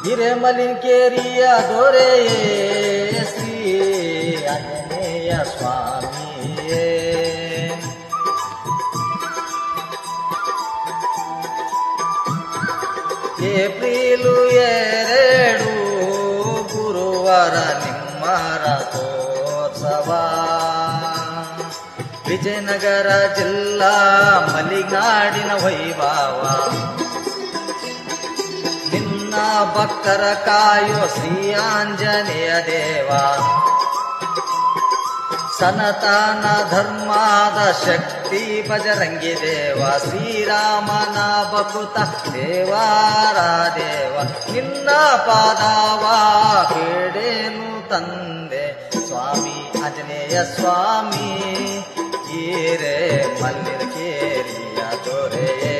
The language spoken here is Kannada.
ಹಿರೇಮಲಿಂಗೇರಿಯ ದೊರೆಯೇ ಶ್ರೀ ಆಂಜನೇಯ ಸ್ವಾಮಿಯೇ. ಏಪ್ರಿಲು 2 ಗುರುವಾರ ನಿಮ್ಮ ರಥೋತ್ಸವ. ವಿಜಯನಗರ ಜಿಲ್ಲಾ ಮಲೆನಾಡಿನ ವೈಭವ. ನಿನ್ನ ಭಕ್ತರ ಕಾಯೋ ಶ್ರೀ ಆಂಜನೇಯ ದೇವ. ಸನಾತನ ಧರ್ಮದ ಶಕ್ತಿ ಬಜರಂಗಿ ದೇವ. ಶ್ರೀರಾಮನ ಭಕುತ ದೇವಾರ ದೇವ. ನಿನ್ನ ಪಾದವ ಬೇಡೇನು ತಂದೆ ಸ್ವಾಮಿ ಆಂಜನೇಯ ಸ್ವಾಮಿ. ಹಿರೇಮಲ್ಲಿಂಗೇರಿಯ ದೊರೆಯೇ